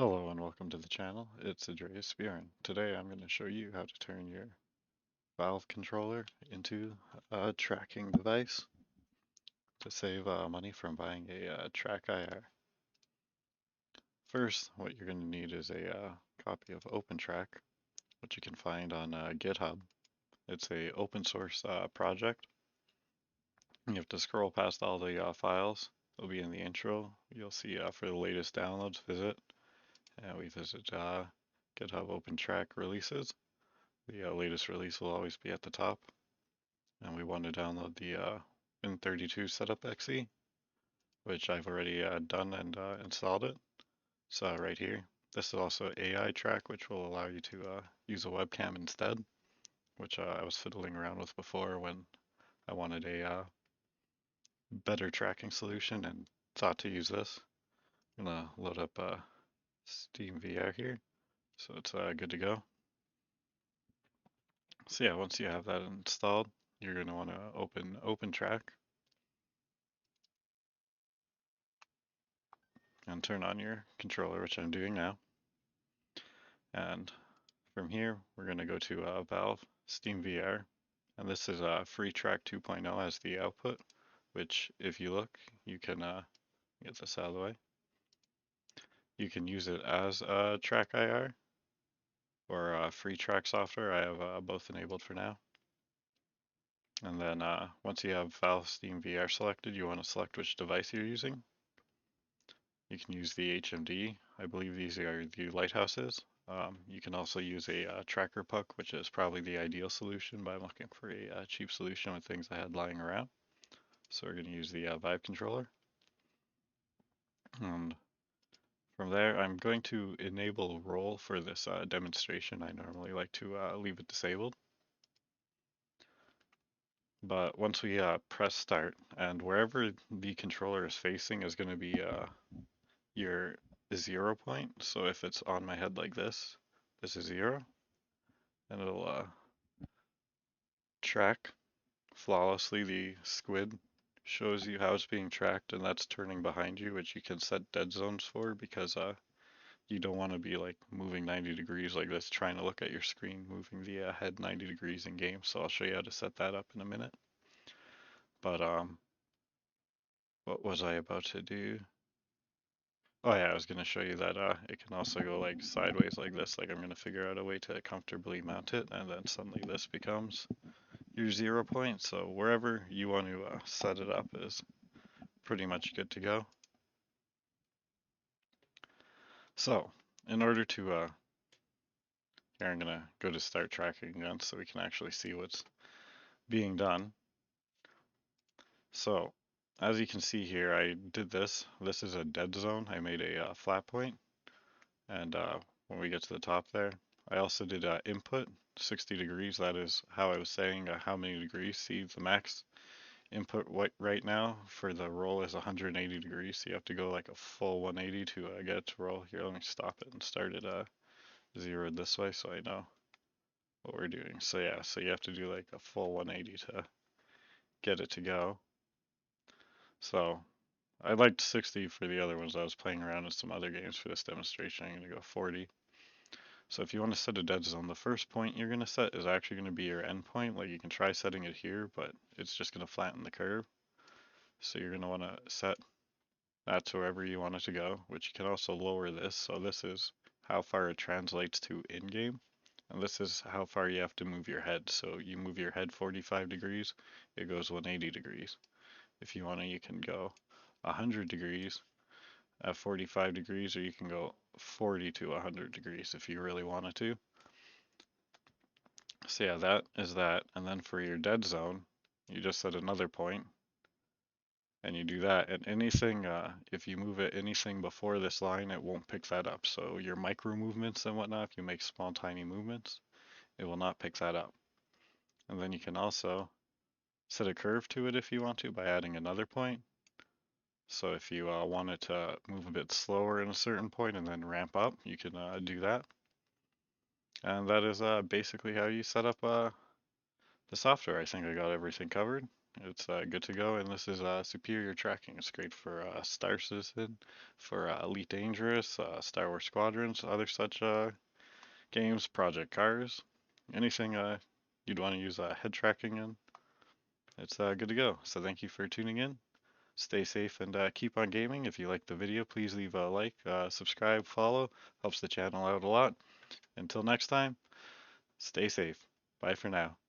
Hello and welcome to the channel. It's SteamVR. Today I'm going to show you how to turn your Valve controller into a tracking device to save money from buying a track IR. First, what you're going to need is a copy of OpenTrack, which you can find on GitHub. It's a open source project. You have to scroll past all the files. It'll be in the intro. You'll see for the latest downloads, visit. And we visit GitHub OpenTrack releases. The latest release will always be at the top. And we want to download the Win32 setup XE, which I've already done and installed it. So right here. This is also AI track, which will allow you to use a webcam instead, which I was fiddling around with before when I wanted a better tracking solution and thought to use this. I'm gonna load up SteamVR here, so it's good to go. So yeah, once you have that installed, you're going to want to open OpenTrack and turn on your controller, which I'm doing now. And from here, we're going to go to Valve SteamVR, and this is Free Track 2.0 as the output, which if you look, you can get this out of the way. You can use it as Track IR or Free Track software. I have both enabled for now. And then once you have Valve SteamVR selected, you want to select which device you're using. You can use the HMD. I believe these are the lighthouses. You can also use a tracker puck, which is probably the ideal solution, but I'm looking for a cheap solution with things I had lying around. So we're going to use the Vive controller. And from there, I'm going to enable roll for this demonstration. I normally like to leave it disabled. But once we press start, and wherever the controller is facing is going to be your 0 point. So if it's on my head like this is 0, and it'll track flawlessly. The squid shows you how it's being tracked, and that's turning behind you, which you can set dead zones for because you don't want to be like moving 90 degrees like this, trying to look at your screen, moving the head 90 degrees in game. So I'll show you how to set that up in a minute. But what was I about to do? Oh yeah, I was gonna show you that it can also go like sideways like this. Like I'm gonna figure out a way to comfortably mount it, and then suddenly this becomes your 0 point. So wherever you want to set it up is pretty much good to go. So in order to, here I'm gonna go to start tracking again so we can actually see what's being done. So as you can see here, I did this. This is a dead zone. I made a flat point, and when we get to the top there, I also did input 60 degrees. That is how I was saying how many degrees. See, the max input right now for the roll is 180 degrees, so you have to go like a full 180 to get it to roll. Here, let me stop it and start it 0 this way so I know what we're doing. So yeah, so you have to do like a full 180 to get it to go. So I liked 60 for the other ones. I was playing around with some other games for this demonstration. I'm going to go 40. So if you want to set a dead zone, the first point you're going to set is actually going to be your end point. Like you can try setting it here, but it's just going to flatten the curve. So you're going to want to set that to wherever you want it to go, which you can also lower this. So this is how far it translates to in-game. And this is how far you have to move your head. So you move your head 45 degrees, it goes 180 degrees. If you want to, you can go 100 degrees at 45 degrees, or you can go 40 to 100 degrees if you really wanted to. So yeah, that is that. And then for your dead zone, you just set another point, and you do that. And anything, if you move it anything before this line, it won't pick that up. So your micro movements and whatnot, if you make small, tiny movements, it will not pick that up. And then you can also set a curve to it if you want to by adding another point. So if you want it to move a bit slower in a certain point and then ramp up, you can do that. And that is basically how you set up the software. I think I got everything covered. It's good to go, and this is superior tracking. It's great for Star Citizen, for Elite Dangerous, Star Wars Squadrons, other such games, Project Cars, anything you'd want to use head tracking in. It's good to go. So thank you for tuning in. Stay safe and keep on gaming. If you liked the video, please leave a like, subscribe, follow. Helps the channel out a lot. Until next time, stay safe. Bye for now.